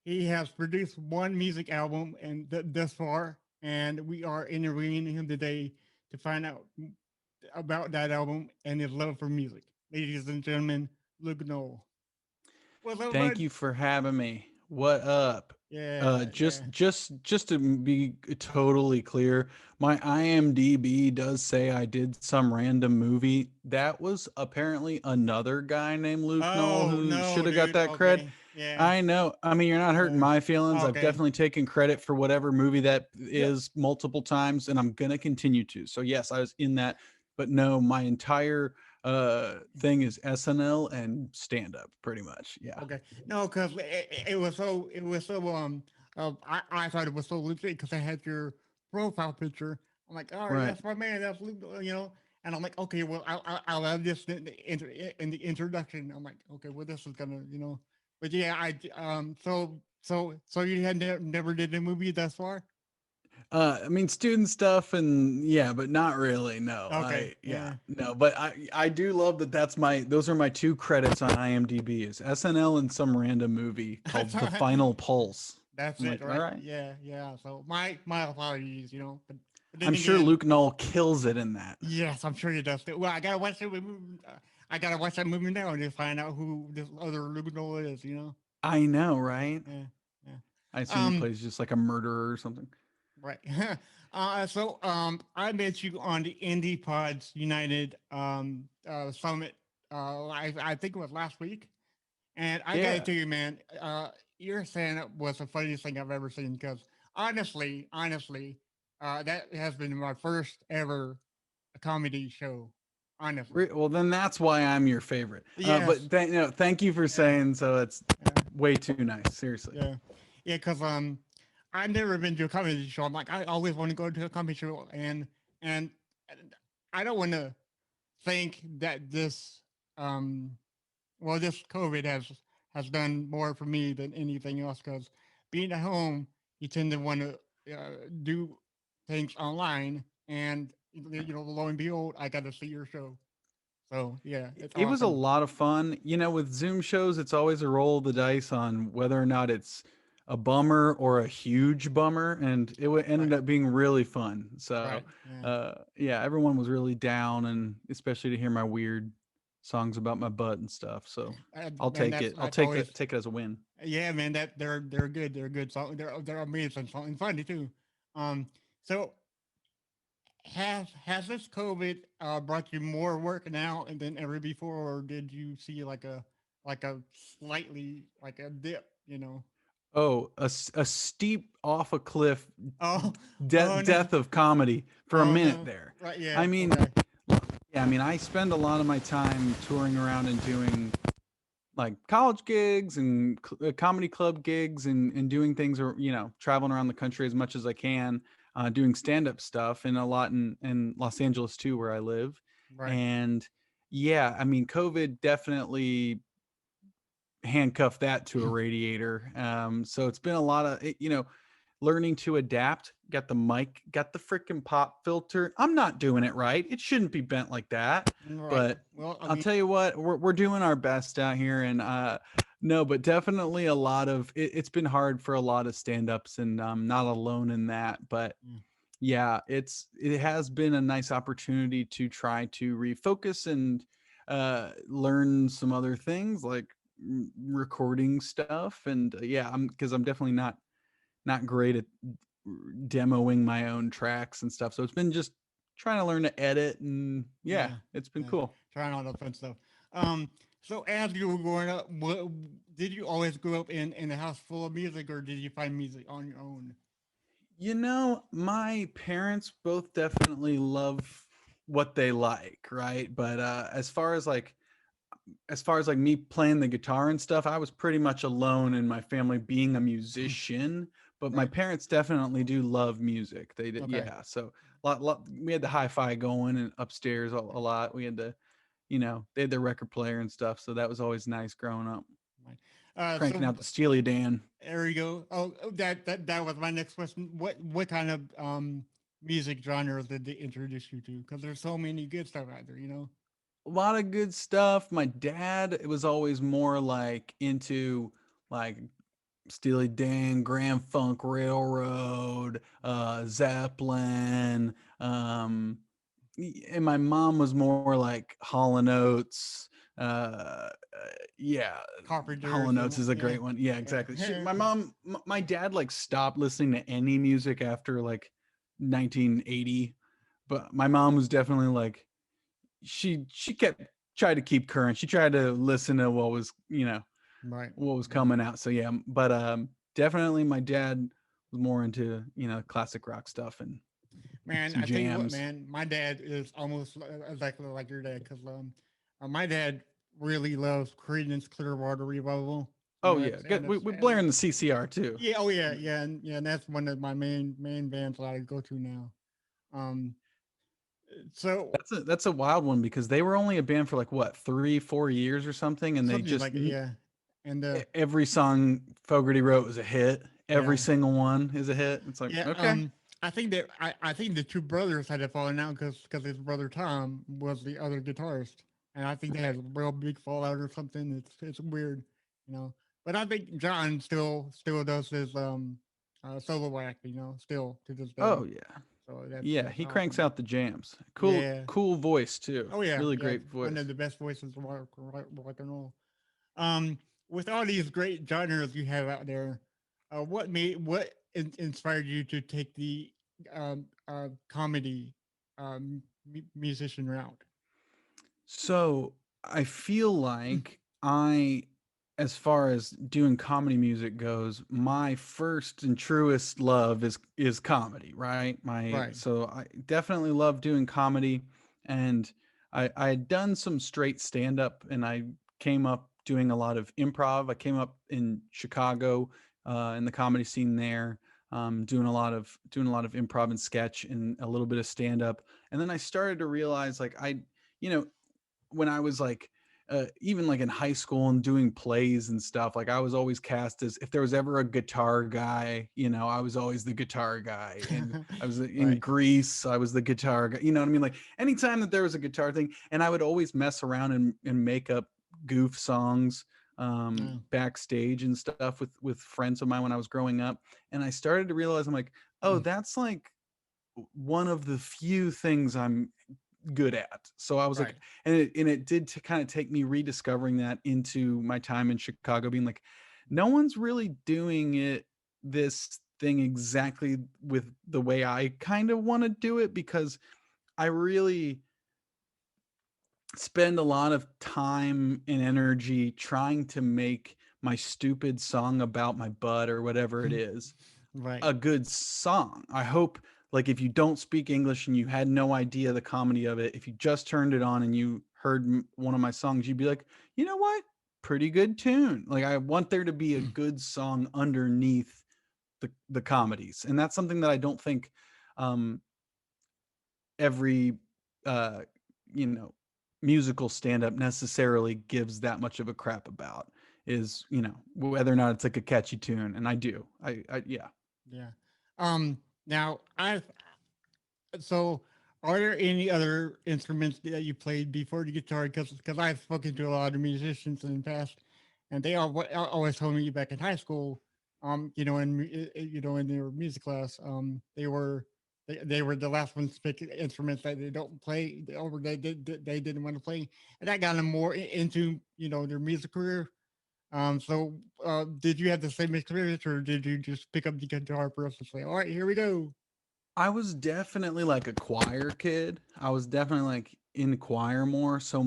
He has produced one music album and thus far, and we are interviewing him today to find out about that album and his love for music. Ladies and gentlemen, Luke Null. What's up, Thank bud? you for having me. What up? Yeah, yeah. Just to be totally clear, my IMDb does say I did some random movie. That was apparently another guy named Luke Null Oh who should no, have got dude. that cred. Okay, yeah, I know. I mean, you're not hurting yeah. my feelings. I've Okay, definitely taken credit for whatever movie that yep. is multiple times, and I'm gonna continue to. So yes, I was in that, but no, my entire thing is SNL and stand up, pretty much. Yeah. Okay, no, because I thought it was so legit because I had your profile picture. I'm like, all right, Right. that's my man. That's Luke, And I'm like, okay, well, I'll have this in the introduction. I'm like, okay, well, this is gonna, but yeah, so you had never did a movie thus far. I mean, student stuff and yeah, but not really. No, Okay, yeah, yeah, no, but I do love that. Those are my two credits on IMDb is SNL and some random movie that's called The Final Pulse. that's I'm it, like, all right? right. Yeah, yeah. So my apologies, but then I'm sure again, Luke Null kills it in that. yes, I'm sure he does too. Well, I gotta watch that movie. I gotta watch that movie now and just find out who this other Luminol is. I know, right? Yeah, yeah. I assume he Um, plays just like a murderer or something. right. I met you on the Indie Pods United summit. I think it was last week, and I gotta Yeah. tell you, man, your stand up was the funniest thing I've ever seen. Because honestly, that has been my first ever comedy show. Honestly, Well, then that's why I'm your favorite. yes. Thank you for Yeah, saying so. It's yeah, way too nice. Seriously. yeah, yeah. Because I've never been to a comedy show. I'm like, I always want to go to a comedy show, and I don't want to think that um, this COVID has done more for me than anything else. Because being at home, you tend to want to do things online, and lo and behold, I got to see your show. So yeah, it's It was a awesome. lot of fun. You know, with Zoom shows, it's always a roll of the dice on whether or not it's a bummer or a huge bummer, and ended Right, up being really fun. So, right, yeah. yeah, everyone was really down, and especially to hear my weird songs about my butt and stuff. So, I'll Man, take that's it. I'll that's always take it as a win. yeah, man. That they're good. They're good song. They're amazing song and funny too. Um, so has this COVID brought you more work now and than ever before, or did you see like a slightly like a dip? Oh, a steep off a cliff, Oh, oh no, death of comedy for a oh minute no. there. Right, I yeah, mean, okay, yeah, I mean, I spend a lot of my time touring around and doing like college gigs and comedy club gigs and doing things or traveling around the country as much as I can, doing stand up stuff and a lot in Los Angeles too, where I live. right. And yeah, I mean, COVID definitely handcuffed that to a radiator. So it's been a lot of learning to adapt. Got the mic, got the freaking pop filter. I'm not doing it right. It shouldn't be bent like that. Right. But Well, I I'll mean, tell you what, we're doing our best out here, and no, but definitely a lot of it's been hard for a lot of stand-ups, and I'm not alone in that. But mm, yeah, it has been a nice opportunity to try to refocus and learn some other things like recording stuff, and yeah, I'm because I'm definitely not great at demoing my own tracks and stuff. So it's been just trying to learn to edit, and yeah, yeah, it's been yeah. cool. Trying all the fun stuff. So as you were growing up, did you always grow up in a house full of music, or did you find music on your own? My parents both definitely love what they like, right? But as far as like me playing the guitar and stuff, I was pretty much alone in my family being a musician. But my Right. parents definitely do love music. They did, Okay. yeah. So we had the hi-fi going and upstairs a lot. We had they had their record player and stuff. So that was always nice growing up, Right. cranking So out the Steely Dan. there you go. That was my next question. What kind of music genres did they introduce you to? Because there's so many good stuff out there. A lot of good stuff. My dad, it was always more like into like Steely Dan, Grand Funk Railroad, Zeppelin, and my mom was more like Hall and Oates. Yeah, Hall Carpenters and and Oates is a yeah, great one. Yeah, exactly. yeah. My dad like stopped listening to any music after like 1980, but my mom was definitely like she kept tried to keep current. She tried to listen to what was Right. what was Right. coming out. So yeah, but definitely my dad was more into classic rock stuff and Man, some I tell you what, jams. man, my dad is almost exactly like your dad because my dad really loves Creedence Clearwater Revival. You Oh know, yeah, good. We, it's we're and blaring the CCR too. yeah, oh yeah, yeah, and that's one of my main bands that I go to now. Um, so That's a wild one because they were only a band for like what 3-4 years or something, and they something just like it, yeah, and every song Fogerty wrote was a hit. Every yeah, single one is a hit. It's like yeah. okay. I think the two brothers had a falling out because his brother Tom was the other guitarist, and I think they had a real big fallout or something. It's weird, you know. But I think John still does his solo act, you know, still to this day. Oh yeah, So yeah. that's He cranks awesome. out the jams. Yeah. Cool voice too. Oh yeah, Really yeah. great One of voice. the best voices of rock and roll. Um, with all these great genres you have out there, what inspired you to take the comedy musician route? So I feel like as far as doing comedy music goes, my first and truest love is comedy, right? Right. So I definitely love doing comedy, and I had done some straight stand up, and I came up doing a lot of improv. I came up in Chicago, in the comedy scene there, doing a lot of improv and sketch and a little bit of stand up, and then I started to realize like you know when I was like even like in high school and doing plays and stuff, like I was always cast as if there was ever a guitar guy, I was always the guitar guy. And I was in Right. Greece, I was the guitar guy. You know what I mean? Like anytime that there was a guitar thing, and I would always mess around and make up goof songs Yeah. backstage and stuff with friends of mine when I was growing up. And I started to realize I'm like, oh, that's like one of the few things I'm good at. So I was like, Right. and it did to kind of take me rediscovering that into my time in Chicago, being like, no one's really doing this thing exactly with the way I kind of want to do it, because I really spend a lot of time and energy trying to make my stupid song about my butt or whatever it is Right. a good song. I hope, like, if you don't speak English and you had no idea the comedy of it, if you just turned it on and you heard one of my songs, you'd be like, you know what? Pretty good tune. Like, I want there to be a good song underneath the comedies, and that's something that I don't think um, every uh, you know musical stand up necessarily gives that much of a crap about, is whether or not it's like a catchy tune. And I do. I yeah. Yeah. Now I so are there any other instruments that you played before the guitar? Because I've spoken to a lot of musicians in the past, and they always told me back in high school, in their music class, they were the last ones to pick instruments that they don't play or they didn't want to play, and that got them more into their music career. Did you have the same experience, or did you just pick up the guitar first and say, "All right, here we go"? I was definitely like a choir kid. I was definitely like in choir more. So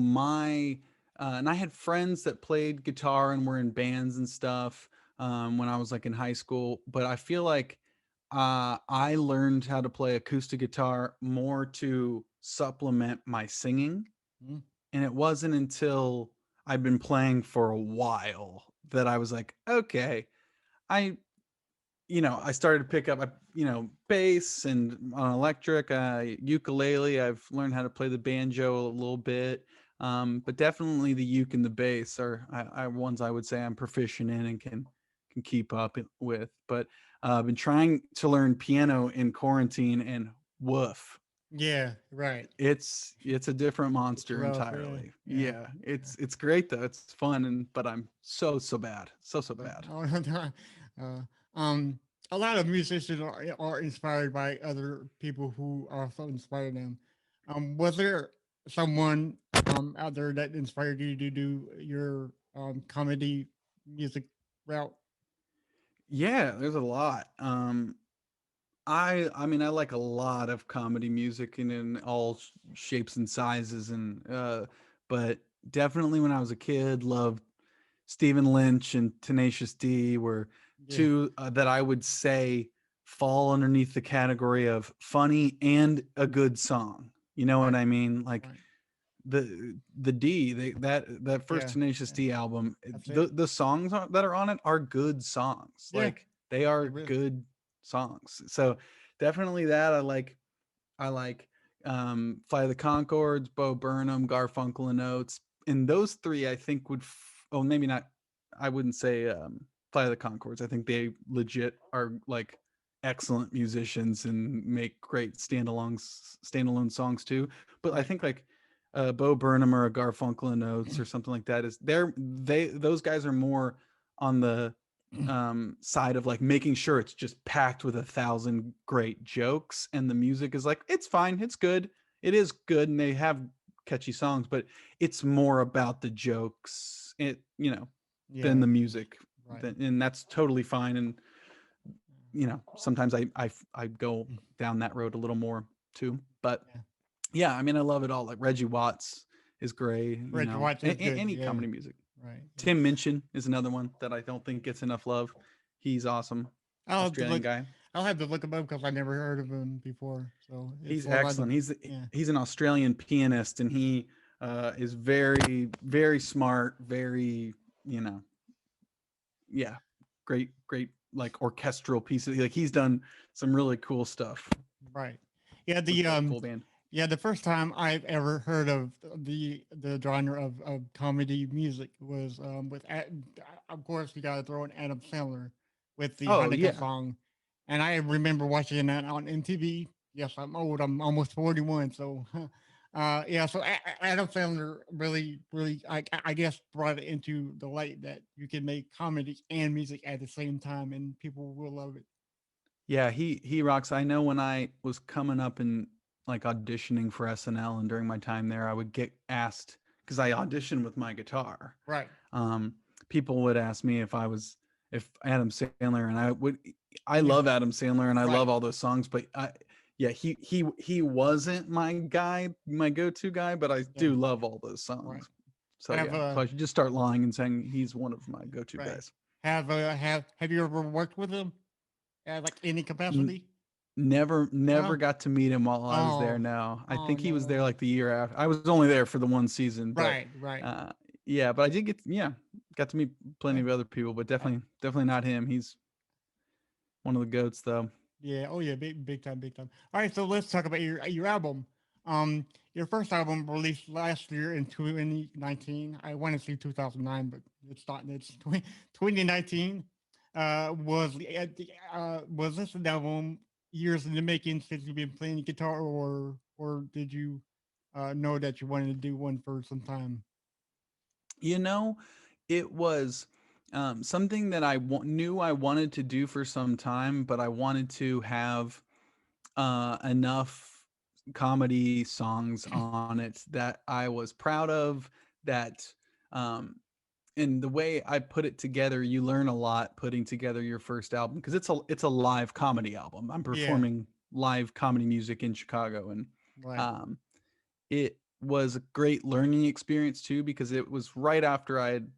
and I had friends that played guitar and were in bands and stuff when I was like in high school. But I feel like I learned how to play acoustic guitar more to supplement my singing. Mm, And it wasn't until I've been playing for a while that I was like, okay, I I started to pick up, bass and on electric, ukulele. I've learned how to play the banjo a little bit, but definitely the uke and the bass are ones I would say I'm proficient in and can keep up with. But I've been trying to learn piano in quarantine, and woof, yeah, right. it's a different It's monster rough. Yeah, entirely. yeah, Yeah, yeah. it's great though. It's fun, but I'm so bad, so Right. bad. Oh, no, Uh, um, a lot of musicians are inspired by other people who also inspire them. Was there someone out there that inspired you to do your comedy music route? Yeah, there's a lot. I mean, I like a lot of comedy music and in all shapes and sizes, and but definitely when I was a kid, loved Stephen Lynch and Tenacious D were Yeah, two that I would say fall underneath the category of funny and a good song. You know what right, I mean? Like right. the D that first Yeah, Tenacious yeah. D album, That's it. the songs that are on it are good songs. Yeah, Like they are they really. good songs. So definitely that I like Fly the Concords, Bo Burnham, Garfunkel and Oates. And those three I think would oh maybe not I wouldn't say Fly the Concords. I think they legit are like excellent musicians and make great standalone songs too. But I Right. think like Bo Burnham or a Garfunkel and Oates or something like that is they those guys are more on the side of like making sure it's just packed with 1,000 great jokes and the music is like it's fine, it's good, it is good, and they have catchy songs, but it's more about the jokes, it than Yeah. the music. Right. And that's totally fine. And sometimes I go down that road a little more too. But Yeah. yeah, I mean, I love it all. Like Reggie Watts is great. Reggie Watts is good. Any Yeah. comedy music. Right. Yeah. Tim Minchin is another one that I don't think gets enough love. He's awesome, I'll have to Australian look. guy. I'll have to look him up because I never heard of him before. So it's He's one of the. excellent. Yeah. He's an Australian pianist, and he is very very smart. Very you know yeah, great like orchestral pieces. Like he's done some really cool stuff Right. Yeah. with The the full band. Yeah. The first time I've ever heard of the genre of comedy music was of course you got to throw in Adam Sandler with the Oh Hanukkah yeah, song, and I remember watching that on MTV. Yes, I'm old. I'm almost 41. So. Yeah, so Adam Sandler really, I guess, brought it into the light that you can make comedy and music at the same time, and people will love it. yeah. He rocks. I know when I was coming up and like auditioning for SNL, and during my time there, I would get asked because I auditioned with my guitar. Right. Um, People would ask me if Adam Sandler, and I Yeah. love Adam Sandler and I Right. love all those songs, but yeah, he wasn't my guy, my go-to guy, but I Yeah. do love all those Right. songs. So Have yeah, so I should just start lying and saying he's one of my go-to right. guys. Have you ever worked with him at like any N- capacity? never No. got to meet him while I was there. Oh. No, I Oh think he was there no. like the year after. I was only there for the one season, but Right. Right. uh, yeah, but I did get got to meet plenty Yeah. of other people, but I, definitely not him. He's one of the goats though. Yeah. Oh yeah. Big time. Big time. All right. So let's talk about your album. Um, your first album released last year in 2019. I want to say 2009, but it's not. It's 2019. Was this an album years in the making since you've been playing guitar, or did you know that you wanted to do one for some time? You know, it was something that knew I wanted to do for some time, but I wanted to have enough comedy songs on it that I was proud of. That um, and the way I put it together, you learn a lot putting together your first album because it's a live comedy album. I'm Yeah. performing live comedy music in Chicago, and Right. um, it was a great learning experience too because it was right after I had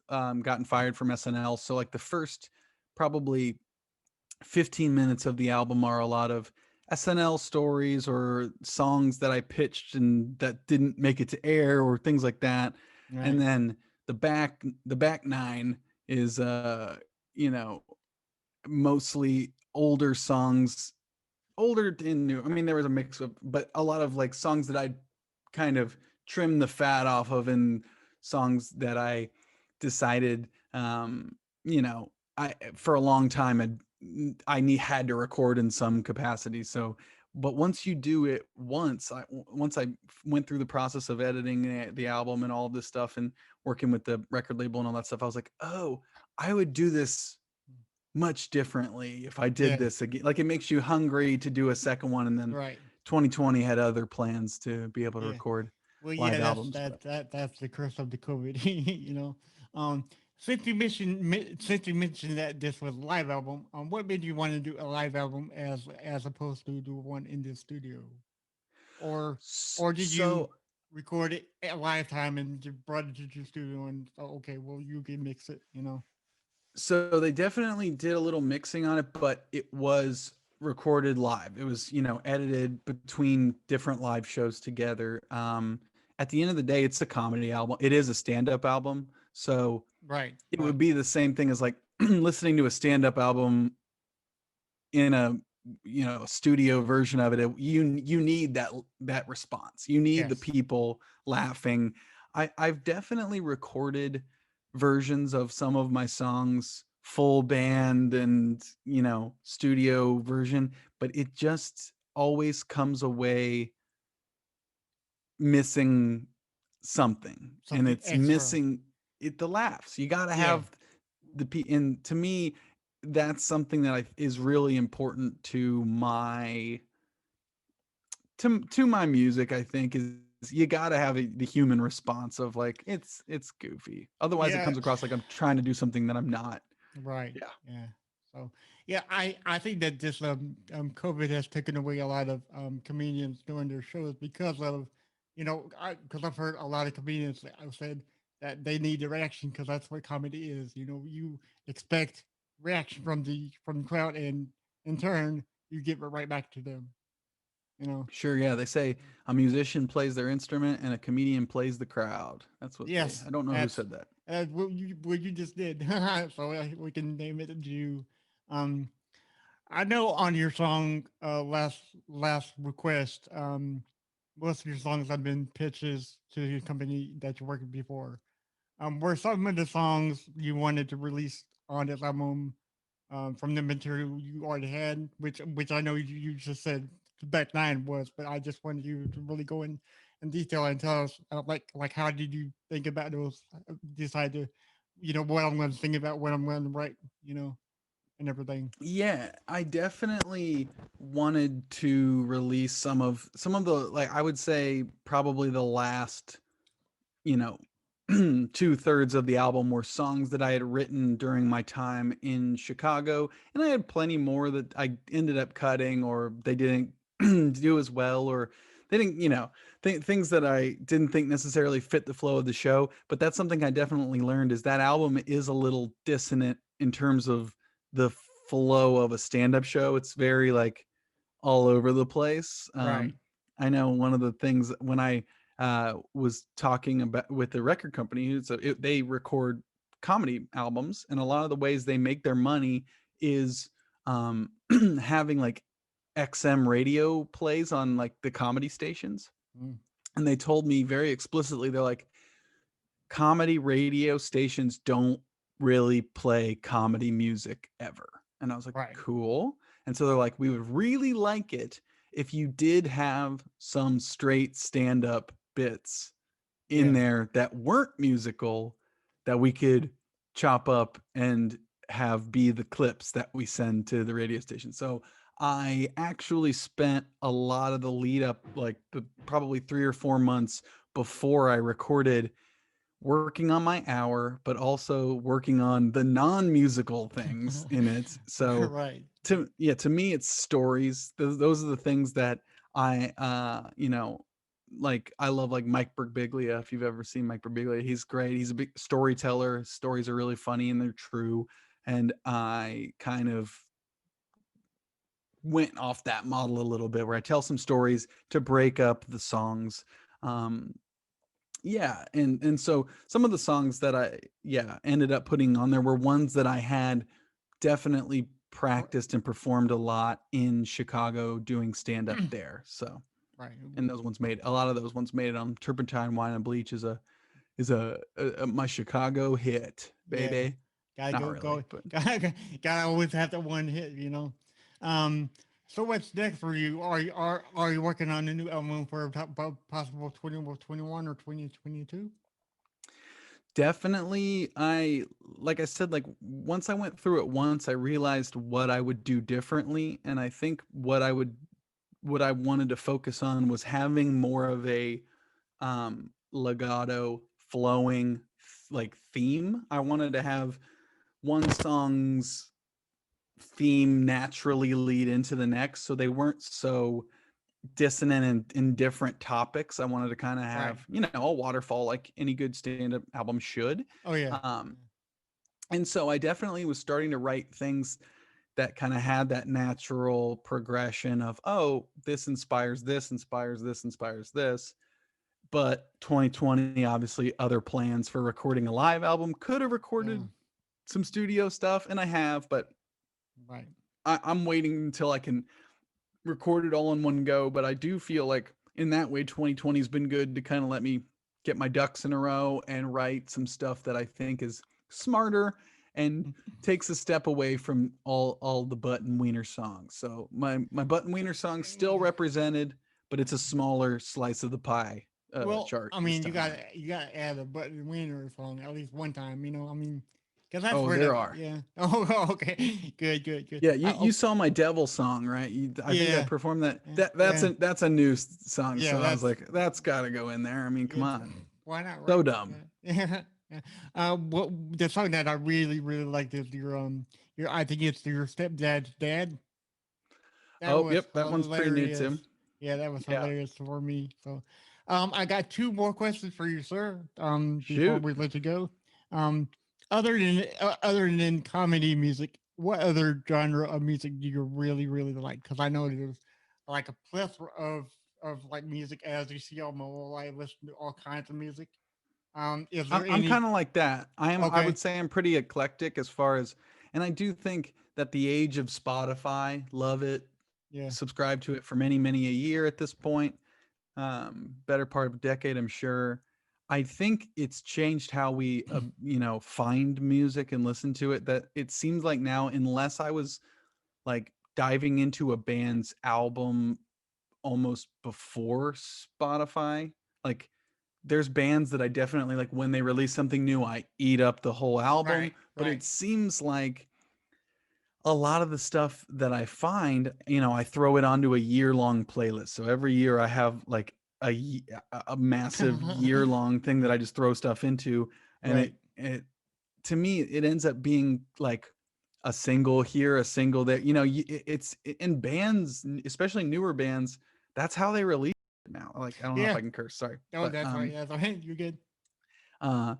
gotten fired from SNL. So like the first probably 15 minutes of the album are a lot of SNL stories or songs that I pitched and that didn't make it to air or things like that. And Right. then the back nine is you know mostly older songs, older and new. I mean there was a mix of, but a lot of like songs that I kind of trimmed the fat off of, and songs that I decided you know I for a long time had to record in some capacity. So but once you do it once I went through the process of editing the album and all of this stuff and working with the record label and all that stuff, I was like, oh, I would do this much differently if I did Yes. this again. Like it makes you hungry to do a second one, and then Right. 2020 had other plans to be able to Yeah. record Well, yeah, live albums. But that's the curse of the COVID. you know. Um, since you mentioned that this was a live album, what made you want to do a live album as opposed to do one in the studio, or or did you so record it at live time and you brought it to the studio and okay, well you can mix it, you know? so they definitely did a little mixing on it, but it was recorded live. It was, edited between different live shows together. At the end of the day, it's a comedy album. It is a stand-up album. So Right, it would right. be the same thing as like listening to a stand-up album in a studio version of it. You need that response. You need the Yes. people laughing. I've definitely recorded versions of some of my songs full band and studio version, but it just always comes away missing something, and Something it's extra. missing the laughs. You got to Yeah. have and to me that's something that is really important to my music. I think is you got to have the human response of like it's goofy, otherwise it Yeah. comes across like I'm trying to do something that I'm not. Right. Yeah, Yeah. So yeah, I think that this COVID has taken away a lot of comedians doing their shows because of, because I've heard a lot of comedians that have said that they need the reaction because that's what comedy is. You know, you expect reaction from the crowd, and in turn you give it right back to them. You know. sure. Yeah, they say a musician plays their instrument and a comedian plays the crowd. That's what they Yes, I don't know who that's said that. what you just did. So we can name it you. Um, I know on your song, last request, most of your songs have been pitches to your company that you worked with before. Were some of the songs you wanted to release on this album from the material you already had, which I know you just said Back Nine was, but I just wanted you to really go in detail and tell us like how did you think about those, decide to, what I'm going to think about, what I'm going to write, and everything. Yeah, I definitely wanted to release some of the, like, I would say probably the last, you know, 2/3 of the album were songs that I had written during my time in Chicago, and I had plenty more that I ended up cutting, or they didn't do as well, or they didn't, things that I didn't think necessarily fit the flow of the show. But that's something I definitely learned, is that album is a little dissonant in terms of the flow of a stand-up show. It's very like all over the place. Right. I know one of the things when I was talking about with the record company, they record comedy albums, and a lot of the ways they make their money is um, having like XM radio plays on like the comedy stations. Mm, And they told me very explicitly, they're like, comedy radio stations don't really play comedy music ever. And I was like, right. cool. And so they're like, we would really like it if you did have some straight stand up bits in Yes. there that weren't musical, that we could chop up and have be the clips that we send to the radio station. So I actually spent a lot of the lead up, like probably 3 or 4 months before I recorded, working on my hour, but also working on the non-musical things in it. So Right. to me, it's stories. Those are the things that I, like I love, like Mike Birbiglia. If you've ever seen Mike Birbiglia, he's great. He's a big storyteller. His stories are really funny and they're true. And I kind of went off that model a little bit, where I tell some stories to break up the songs. Um, yeah, and so some of the songs that I, ended up putting on there were ones that I had definitely R- practiced and performed a lot in Chicago doing stand up there. So, right. and those ones made a lot of those ones made it on Turpentine Wine and Bleach, is a my Chicago hit, Yeah. baby. Gotta Not go. really, but Gotta always have that one hit. Um, so what's next for you? Are you working on a new album for possible 2021 or 2022? Definitely, like I said, like once I went through it once, I realized what I would do differently, and I think what I wanted to focus on was having more of a legato flowing like theme. I wanted to have one song's theme naturally lead into the next, so they weren't so dissonant and in different topics. I wanted to kind of Right. have, you know, a waterfall like any good stand-up album should. Oh yeah. Um, and so I definitely was starting to write things that kind of had that natural progression of, oh, this inspires this, inspires this, inspires this. But 2020, obviously, other plans for recording a live album. Could have Yeah. recorded some studio stuff, and I have, but Right. I'm waiting until I can record it all in one go. But I do feel like in that way, 2020 has been good to kind of let me get my ducks in a row and write some stuff that I think is smarter and takes a step away from all the Butt and Wiener songs. So my Butt and Wiener song still represented, but it's a smaller slice of the pie Well, chart I this mean, time around. you gotta add a button wiener song at least one time. You know, I mean, because that's Oh, where there the are. yeah. Oh, okay. Good, good, good. Yeah, you Oh, saw my devil song, right? I think I yeah, performed that. yeah, yeah, That's a new song, yeah. so I was That's like, that's got to go in there. I mean, come it's on, why not, so right? dumb. Yeah, yeah. Yeah. What the song that I really, really liked is your I think it's your stepdad's dad. That Oh, was yep, that one's pretty new hilarious. too. Yeah, that was Yeah, hilarious for me. So, I got two more questions for you, sir. Before shoot. we let you go, um, other than comedy music, what other genre of music do you really, really like? Because I know there's like a plethora of like music as you see on mobile. I listen to all kinds of music. Is there I'm any? kind of like that. I Okay, would say I'm pretty eclectic as far as, and I do think that the age of Spotify, love it, yeah, subscribe to it for many a year at this point. Better part of a decade, I'm sure. I think it's changed how we, find music and listen to it. That it seems like now, unless I was like diving into a band's album almost before Spotify, like there's bands that I definitely like when they release something new, I eat up the whole album. right, But right. it seems like a lot of the stuff that I find, I throw it onto a year-long playlist. So every year I have like a massive year-long thing that I just throw stuff into, and Right. it to me it ends up being like a single here, a single there. It's in bands, especially newer bands. That's how they release it now. Like I don't know if Yeah. I can curse, sorry, Oh, but that's right. That's right. You're good. uh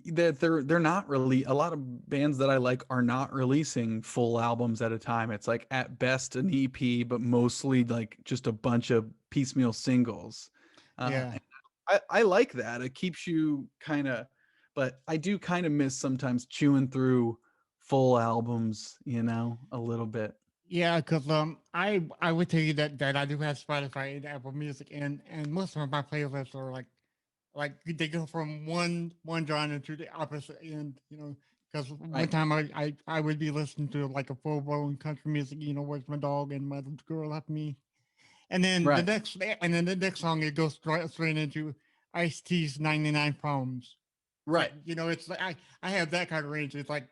that they're not really a lot of bands that I like are not releasing full albums at a time. It's like at best an EP, but mostly like just a bunch of piecemeal singles. Yeah. And I like that. It keeps you kind of, but I do kind of miss sometimes chewing through full albums, a little bit. Yeah, because I would tell you that I do have Spotify and Apple Music, and most of my playlists are like they go from one genre to the opposite end. You know, because one Right. time I would be listening to like a full blown country music. You know, where's my dog and my little girl left me, Right. and then the next song it goes straight into Ice T's 99 Problems. Right. You know, it's like I have that kind of range. It's like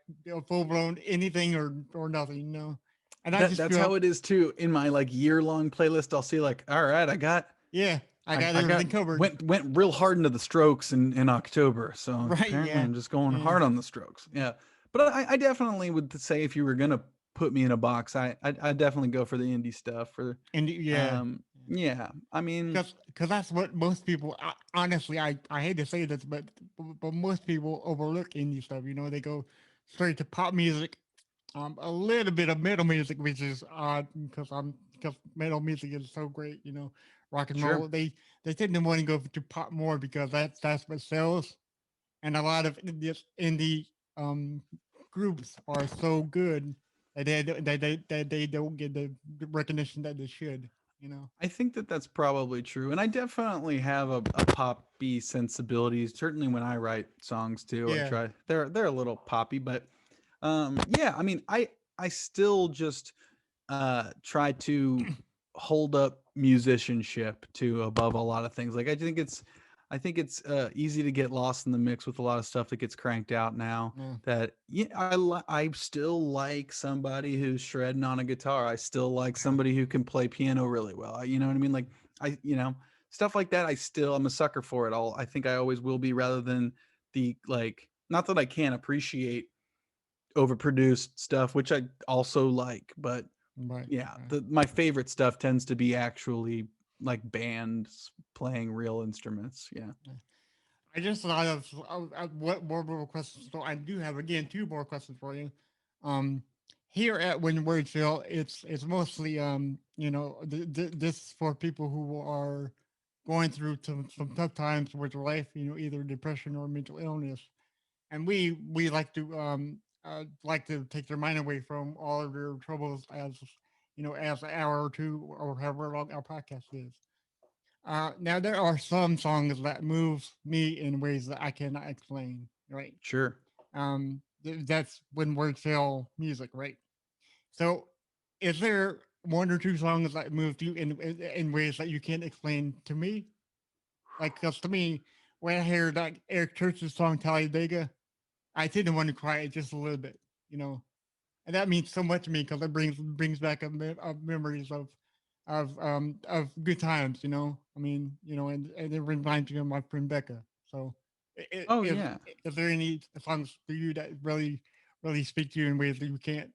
full blown anything or nothing. You know, and I just That's feel how it is too. In my like year-long playlist, I'll see like, all right, yeah, I got I got everything covered. went real hard into the Strokes in October, so Right? apparently Yeah, I'm just going yeah. hard on the Strokes. Yeah, but I definitely would say if you were gonna put me in a box, I definitely go for the indie stuff. For And yeah, yeah, I mean, because that's what most people. Honestly, I hate to say this, but most people overlook indie stuff. You know, they go straight to pop music, a little bit of metal music, which is odd because metal music is so great. You know, rock and sure, roll. They tend to want to go to pop more because that's what sells. And a lot of indie um, groups are so good that they don't get the recognition that they should. You know. I think that that's probably true, and I definitely have a poppy sensibility. Certainly, when I write songs too, I Yeah. try. They're a little poppy, but yeah, I mean, I still just try to hold up musicianship to above a lot of things. Like I think it's I think it's easy to get lost in the mix with a lot of stuff that gets cranked out now. Yeah. That yeah, I still like somebody who's shredding on a guitar. I still like Yeah. somebody who can play piano really well. You know what I mean? Like stuff like that. I'm a sucker for it. I think I always will be, rather than the like. Not that I can't appreciate overproduced stuff, which I also like, but Right. yeah, Right. my favorite stuff tends to be actually like bands playing real instruments. Yeah. Yeah. I just thought of what more questions. So I do have again two more questions for you. Um, Here at When Words Fail, it's mostly this for people who are going through some tough times with life. Either depression or mental illness, and we like to take their mind away from all of their troubles as an hour or two or however long our podcast is. Now there are some songs that move me in ways that I cannot explain. Right. Sure. That's when words fail music. Right. So, is there one or two songs that moved you in ways that you can't explain to me? Like, cause to me, when I hear that Eric Church's song Talladega, I tend to want to cry just a little bit. You know, and that means so much to me because it brings back up memories of good times. And it reminds me of my friend Becca. So, Oh yeah. is there any songs for you that really speak to you in ways that you can't?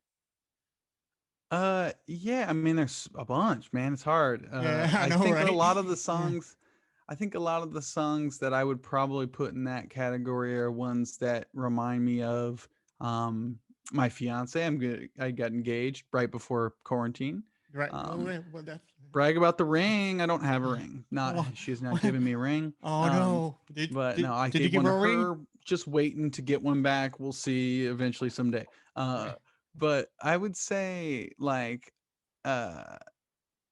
Yeah, I mean there's a bunch, man. It's hard. Yeah, I I know, think a right? lot of the Yeah. songs that I would probably put in that category are ones that remind me of um my fiance. I got engaged right before quarantine. Right. Um Well, that's. brag about the ring. I don't have a ring. Not Oh, she's not giving me a ring. oh Um no! Did but did no, I did you gave give one to her a ring? her, just waiting to get one back. We'll see eventually someday. Yeah. But I would say like uh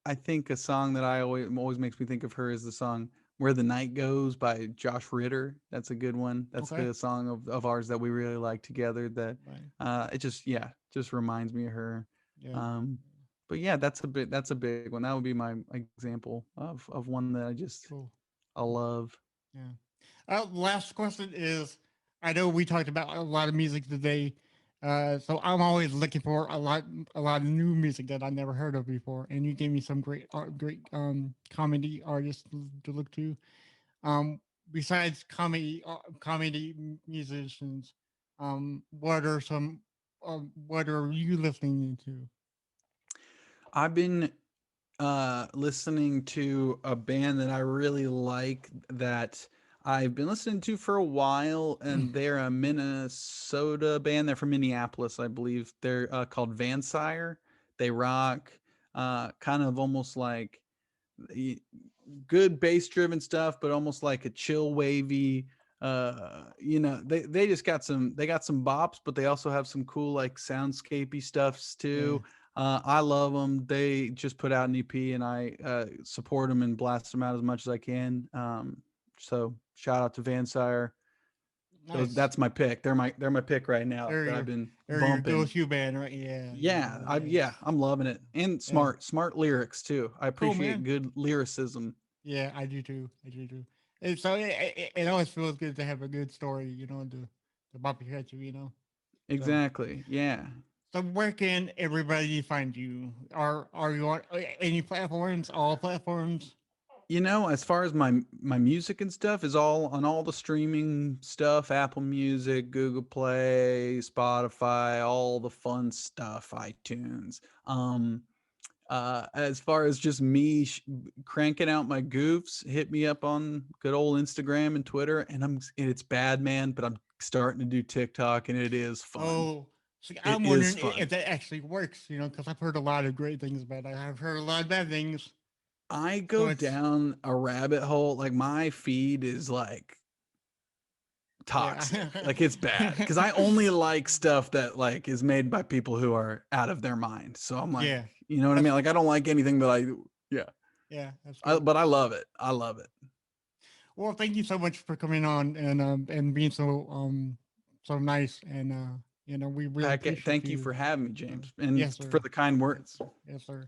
I think a song that I always makes me think of her is the song "Where the Night Goes" by Josh Ritter. That's a good one. That's Okay. the song of ours that we really like together. That Right. it just just reminds me of her. Yeah. Um, but yeah, that's a big one. That would be my example of one that Cool. I love. Yeah. Last question is, I know we talked about a lot of music today, so I'm always looking for a lot of new music that I never heard of before, and you gave me some great comedy artists to look to. Um, Besides comedy musicians, what are you listening to? I've been listening to a band that I really like that I've been listening to for a while, and they're a Minnesota band. They're from Minneapolis, I believe. They're called Vansire. They rock kind of almost like y- good bass driven stuff, but almost like a chill wavy. They just got some bops, but they also have some cool like soundscapey stuffs Yeah, too. I love them. They just put out an EP, and I support them and blast them out as much as I can. So shout out to Vansire. nice. That's my pick. They're my pick right now They're that I've your been they're your bumping. go-to band, right? Yeah, Yeah, yeah. I'm loving it. And Yeah. smart lyrics too. I Cool, appreciate man. good lyricism. Yeah, I do too. I do too. And so it always feels good to have a good story, to bump your head to, So Exactly. Yeah. so where can everybody find you? Are you on any platforms? All platforms? As far as my music and stuff is all on all the streaming stuff, Apple Music, Google Play, Spotify, all the fun stuff, iTunes. As far as just me cranking out my goofs, hit me up on good old Instagram and Twitter, and it's bad, man, but I'm starting to do TikTok, and it is fun. Oh, see, It I'm is wondering fun. if that actually works, because I've heard a lot of great things about it. I've heard a lot of bad things. I So go it's down a rabbit hole. Like my feed is like yeah. toxic. Like it's bad because I only like stuff that like is made by people who are out of their mind. So I'm like, Yeah. you know what I That's mean? Like I don't like anything that yeah, yeah, that's good. but I love it. I love it. Well, thank you so much for coming on and being so nice and we really Heck, appreciate thank you you. for having me, So, James, and yes, for sir. the kind Yes, words. yes, sir.